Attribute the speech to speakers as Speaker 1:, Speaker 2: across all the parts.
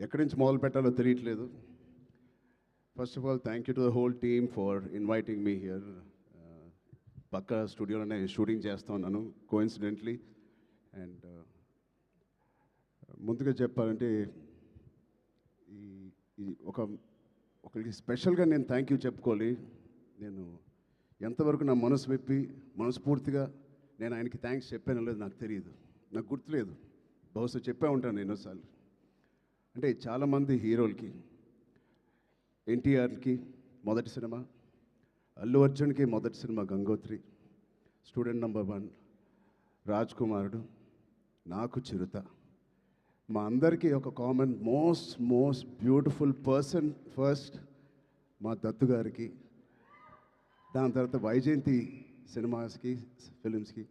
Speaker 1: ఎక్కడి నుంచి మొదలు పెట్టాలో తెలియట్లేదు. First of all thank you to the whole team for inviting me here. పక్క స్టూడియోలోనే షూటింగ్ చేస్తూ ఉన్నాను కోఇన్సిడెంట్లీ. అండ్ ముందుగా చెప్పాలంటే ఈ ఈ ఒకరికి స్పెషల్గా నేను థ్యాంక్ యూ చెప్పుకోవాలి. నేను ఎంతవరకు నా మనసు విప్పి మనస్ఫూర్తిగా నేను ఆయనకి థ్యాంక్స్ చెప్పానో లేదు నాకు తెలియదు, నాకు గుర్తులేదు. బహుశా చెప్పే ఉంటాను ఎన్నోసార్లు. అంటే చాలామంది హీరోలకి, ఎన్టీఆర్కి మొదటి సినిమా, అల్లు అర్జున్కి మొదటి cinema Gangotri, student number 1 Raj కుమారుడు, నాకు చిరుత. మా అందరికీ ఒక common most beautiful person first మా దత్తు గారికి, దాని తర్వాత వైజయంతి సినిమాస్కి ఫిలిమ్స్కి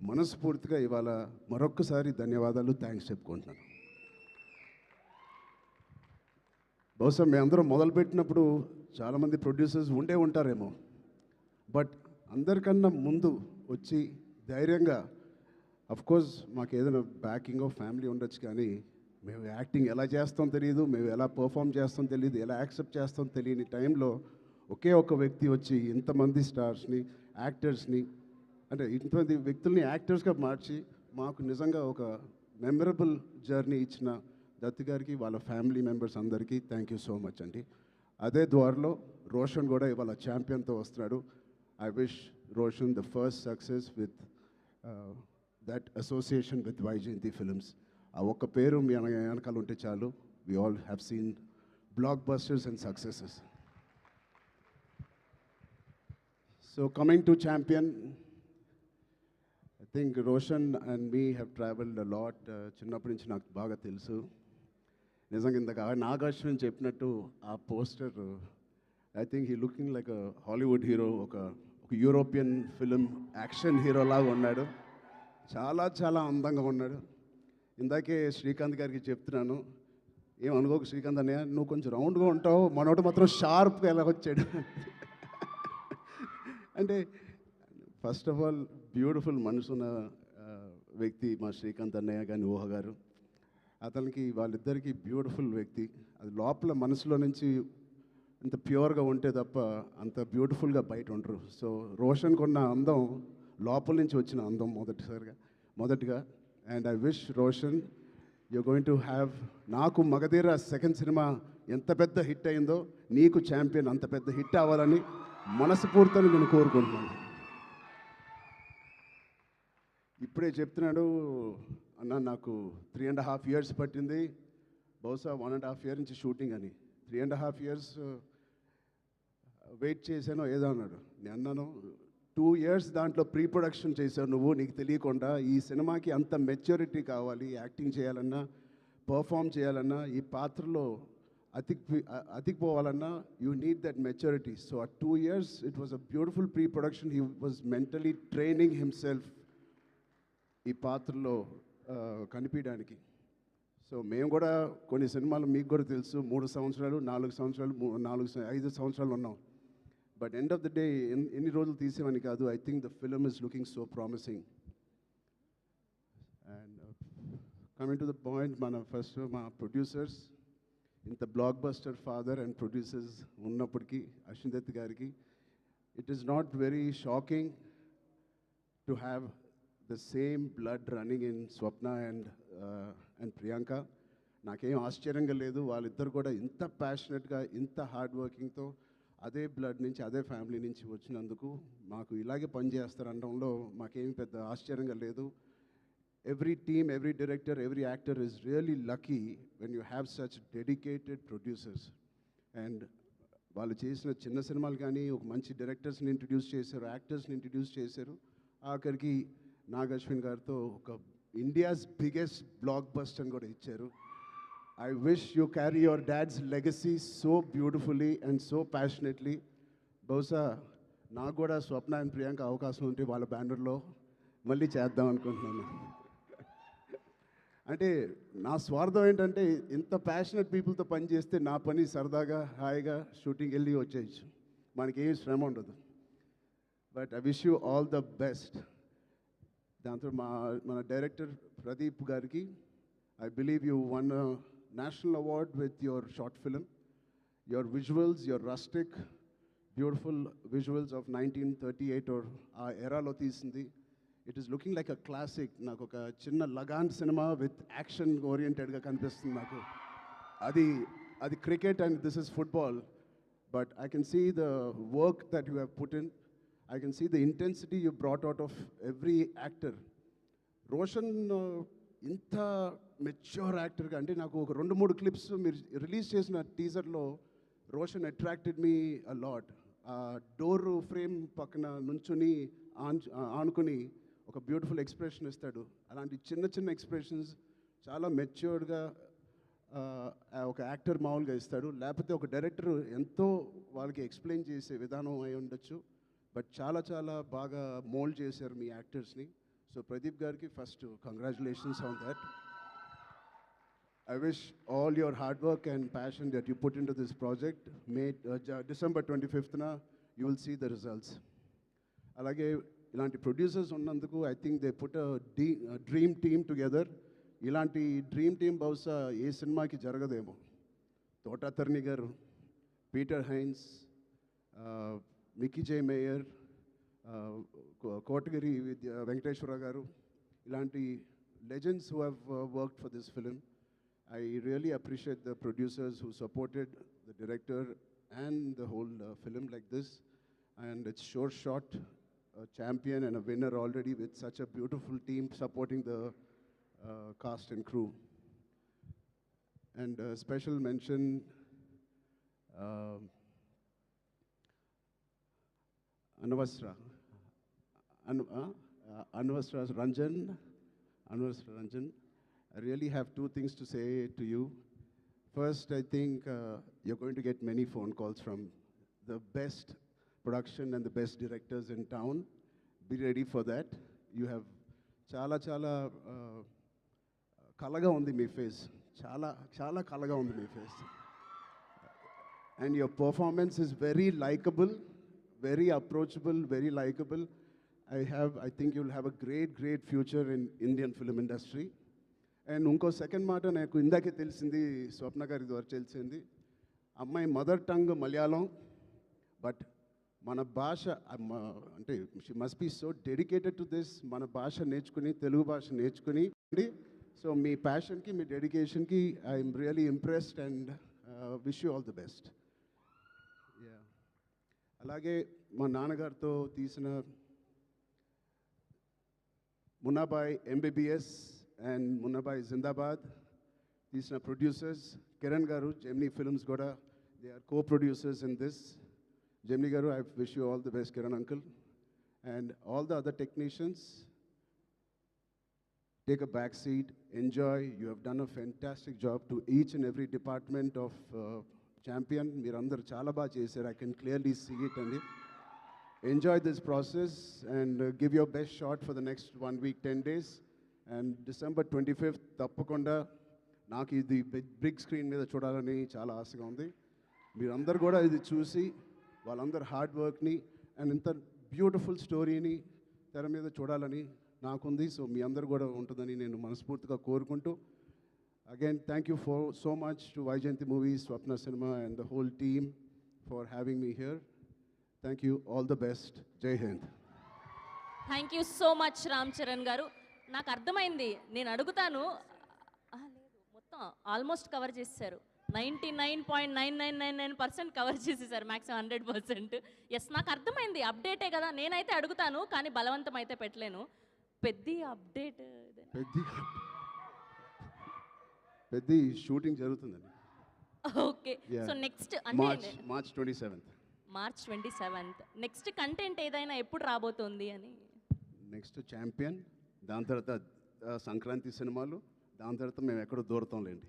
Speaker 1: మనస్ఫూర్తిగా ఇవాళ మరొక్కసారి ధన్యవాదాలు, థ్యాంక్స్ చెప్పుకుంటున్నాను. బహుశా మేము అందరం మొదలుపెట్టినప్పుడు చాలామంది ప్రొడ్యూసర్స్ ఉండే ఉంటారేమో, బట్ అందరికన్నా ముందు వచ్చి ధైర్యంగా, కోర్స్ మాకు ఏదైనా బ్యాకింగ్ ఆఫ్ ఫ్యామిలీ ఉండొచ్చు, కానీ మేము యాక్టింగ్ ఎలా చేస్తాం తెలియదు, మేము ఎలా పర్ఫామ్ చేస్తాం తెలియదు, ఎలా యాక్సెప్ట్ చేస్తాం తెలియని టైంలో ఒకే ఒక వ్యక్తి వచ్చి ఇంతమంది స్టార్స్ని, యాక్టర్స్ని, అంటే ఇంతమంది వ్యక్తుల్ని యాక్టర్స్గా మార్చి మాకు నిజంగా ఒక మెమరబుల్ జర్నీ ఇచ్చిన దత్తు గారికి, వాళ్ళ ఫ్యామిలీ మెంబర్స్ అందరికీ థ్యాంక్ యూ సో మచ్ అండి. అదే ద్వారలో రోషన్ కూడా ఇవాళ ఛాంపియన్తో వస్తున్నాడు. I wish Roshan the first success with that association with Vyjayanthi films. ఆ ఒక్క పేరు మీ వెనకాల ఉంటే చాలు, we all have seen blockbusters and successes. So coming to champion, I think Roshan and me have travelled a lot. చిన్నప్పటి నుంచి నాకు బాగా తెలుసు. నిజంగా ఇందాక నాగార్జున చెప్పినట్టు ఆ poster, I think he looking like a Hollywood hero, ఒక యూరోపియన్ ఫిలిం యాక్షన్ హీరో లాగా ఉన్నాడు. చాలా అందంగా ఉన్నాడు. ఇందాకే శ్రీకాంత్ గారికి చెప్తున్నాను, ఏమనుకోకు శ్రీకాంత్ అన్నయ్య, నువ్వు కొంచెం రౌండ్గా ఉంటావు, మనోడు మాత్రం షార్ప్గా ఎలా వచ్చాడు. అంటే ఫస్ట్ ఆఫ్ ఆల్ బ్యూటిఫుల్ మనసున్న వ్యక్తి మా శ్రీకాంత్ అన్నయ్య కానీ ఊహ గారు. అతనికి వాళ్ళిద్దరికీ బ్యూటిఫుల్ వ్యక్తి. అది లోపల మనసులో నుంచి అంత ప్యూర్గా ఉంటే తప్ప అంత బ్యూటిఫుల్గా బయట ఉండరు. సో రోషన్కి ఉన్న అందం లోపల నుంచి వచ్చిన అందం మొదటిగా. And I wish Roshan you going to have, నాకు మగధీర సెకండ్ సినిమా ఎంత పెద్ద హిట్ అయిందో నీకు ఛాంపియన్ అంత పెద్ద హిట్ అవ్వాలని మనస్ఫూర్తిని నేను కోరుకుంటున్నాను. ఇప్పుడే చెప్తున్నాడు అన్న, నాకు 3.5 years పట్టింది, బహుశా 1.5 year నుంచి షూటింగ్ అని. 3.5 years వెయిట్ చేశానో ఏదో అన్నాడు. నేను అన్నాను 2 years దాంట్లో ప్రీ ప్రొడక్షన్ చేశావు నువ్వు, నీకు తెలియకుండా. ఈ సినిమాకి అంత మెచ్యూరిటీ కావాలి, యాక్టింగ్ చేయాలన్నా, పర్ఫామ్ చేయాలన్నా, ఈ పాత్రలో అతికిపోవాలన్నా, you need that maturity. So uh 2 years it was a beautiful pre production. He was mentally training himself ఈ పాత్రలో కనిపించడానికి. సో మేము కూడా కొన్ని సినిమాలు మీకు కూడా తెలుసు, 3 సంవత్సరాలు 4 సంవత్సరాలు 5 సంవత్సరాలు ఉన్నాం. But end of the day ఎన్ని రోజులు తీసేవని కాదు. I think the film is looking so promising. And coming to the point, మా ప్రొడ్యూసర్స్, ఇంత block buster father and producers ఉన్నప్పటికీ అశ్విన్ దత్ గారికి, it is not very shocking to have the same blood running in Swapna and Priyanka. నాకేం ఆశ్చర్యంగా లేదు. వాళ్ళిద్దరు కూడా ఇంత ప్యాషనెట్గా, ఇంత హార్డ్ వర్కింగ్తో అదే బ్లడ్ నుంచి, అదే ఫ్యామిలీ నుంచి వచ్చినందుకు మాకు ఇలాగే పనిచేస్తారనడంలో మాకేం పెద్ద ఆశ్చర్యంగా లేదు. Every team, every director, every actor is really lucky when you have such dedicated producers. And వాళ్ళు చేసిన చిన్న సినిమాలు కానీ ఒక మంచి డైరెక్టర్స్ని ఇంట్రడ్యూస్ చేశారు, యాక్టర్స్ని ఇంట్రడ్యూస్ చేశారు. ఆఖరికి నాగశ్విన్ గారితో ఒక ఇండియాస్ బిగ్గెస్ట్ బ్లాక్ బస్టర్ అని కూడా ఇచ్చారు. I wish you carry your dad's legacy so beautifully and so passionately. బహుశా నాకు కూడా స్వప్న అండ్ ప్రియాంక అవకాశం ఉంటే వాళ్ళ బ్యానర్లో మళ్ళీ చేద్దాం అనుకుంటున్నాను. అంటే నా స్వార్థం ఏంటంటే, ఇంత ప్యాషనెట్ పీపుల్తో పనిచేస్తే నా పని సరదాగా హాయిగా షూటింగ్ వెళ్ళి వచ్చేయచ్చు, మనకేం శ్రమ ఉండదు. But I wish you all the best. దాంతో మన డైరెక్టర్ ప్రదీప్ గారికి, I believe you one national award with your short film. Your visuals, your rustic, beautiful visuals of 1938 or era lo teesindi. It is looking like a classic. Naku oka chinna Lagan cinema with action oriented ga kanipistundi naku. Adi cricket and this is football. But I can see the work that you have put in. I can see the intensity you brought out of every actor. Roshan ఇంత mature యాక్టర్గా అంటే నాకు ఒక 2-3 clips మీరు release చేసిన టీజర్లో Roshan attracted me a lot. ఆ door frame పక్కన నుంచుని ఆనుకుని ఒక బ్యూటిఫుల్ ఎక్స్ప్రెషన్ ఇస్తాడు. అలాంటి చిన్న చిన్న ఎక్స్ప్రెషన్స్ చాలా మెచ్యూర్డ్గా ఒక యాక్టర్ మామూలుగా ఇస్తాడు. లేకపోతే ఒక డైరెక్టర్ ఎంతో వాళ్ళకి ఎక్స్ప్లెయిన్ చేసే విధానం అయి ఉండొచ్చు. బట్ చాలా చాలా బాగా మోల్డ్ చేశారు మీ యాక్టర్స్ని. సో ప్రదీప్ గారికి first congratulations on that. I wish all your hard work and passion that you put into this project, December 25th, you will see the results. Alage ilanti producers ఉన్నందుకు I think they put a dream team together. ఇలాంటి dream team బహుశా ఏ సినిమాకి జరగదేమో. తోటాతర్ని గారు, Peter Heinz, Mickey జే mayor, Kotagiri Venkateswara గారు, ఇలాంటి legends who have worked for this film. I really appreciate the producers who supported the director and the whole film like this. And it's sure shot, a champion and a winner already with such a beautiful team supporting the cast and crew. And special mention Anvasra Ranjan. I really have two things to say to you. First, I think you're going to get many phone calls from the best production and the best directors in town. Be ready for that. You have chala kalaga undi mee face. Chala kalaga undi mee face. And your performance is very likable, very approachable, very likable. I think you'll have a great future in Indian film industry. And ఇంకో second మాట నాకు ఇందాకే తెలిసింది, స్వప్న గారి ద్వారా తెలిసింది. అమ్మాయి mother tongue Malayalam, but మన భాష అంటే she must be so dedicated to this. మన భాష నేర్చుకుని, తెలుగు భాష నేర్చుకుని. సో మీ ప్యాషన్కి, మీ డెడికేషన్కి I'm really impressed and wish you all the best. అలాగే మా నాన్నగారితో తీసిన Munnabhai MBBS and Munnabai Zindabad. These are producers. Kiran Garu, Gemini Films Goda, they are co-producers in this. Gemini Garu, I wish you all the best, Kiran uncle. And all the other technicians, take a back seat, enjoy. You have done a fantastic job to each and every department of Champion. Mirandar chala ba chesaru. I can clearly see it. And enjoy this process and give your best shot for the next 1 week, 10 days. And December 25th, తప్పకుండా నాకు ఇది big screen మీద చూడాలని చాలా ఆశగా ఉంది. మీరందరూ కూడా ఇది చూసి వాళ్ళందరూ హార్డ్ వర్క్ని అండ్ ఇంత బ్యూటిఫుల్ స్టోరీని తెర మీద చూడాలని నాకుంది. సో మీ అందరు కూడా ఉంటుందని నేను మనస్ఫూర్తిగా కోరుకుంటూ, again thank you for so much to Vyjayanthi movies, Swapna cinema and the whole team for having me here. Thank you, all the best, Jai Hind.
Speaker 2: Thank you so much Ram Charan garu. నాకు అర్థమైంది, నేను అడుగుతాను. లేదు, మొత్తం ఆల్మోస్ట్ కవర్ చేసేసారు. 99.9999% కవర్ చేసేసారు, మ్యాక్సిమం 100%. ఎస్, నాకు అర్థమైంది, అప్డేటే కదా. నేనైతే అడుగుతాను కానీ బలవంతం అయితే పెట్టలేను. పెద్ద అప్డేట్,
Speaker 1: పెద్ద షూటింగ్ జరుగుతుందండి.
Speaker 2: ఓకే, సో నెక్స్ట్ అంటే
Speaker 1: March 27th.
Speaker 2: March 27th. Next content ఏదైనా ఎప్పుడు రాబోతోంది అని?
Speaker 1: నెక్స్ట్ ఛాంపియన్, దాని తర్వాత సంక్రాంతి సినిమాలు, దాని తర్వాత మేము ఎక్కడో దూరతాంలేండి.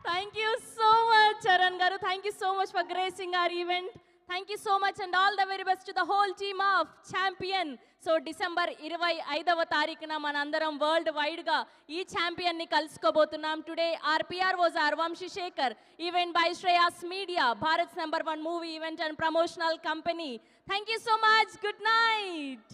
Speaker 2: Thank you so much Charan garu. Thank you so much for gracing our event. Thank you so much and all the very best to the whole team of champion. So December 25వ తారీఖున మనందరం వరల్డ్ వైడ్గా ఈ ఛాంపియన్ని కలుసుకోబోతున్నాం. Today our PROs are Vamshi Shekhar, event by Shreyas Media, Bharat's #1 movie event and promotional company. Thank you so much. Good night.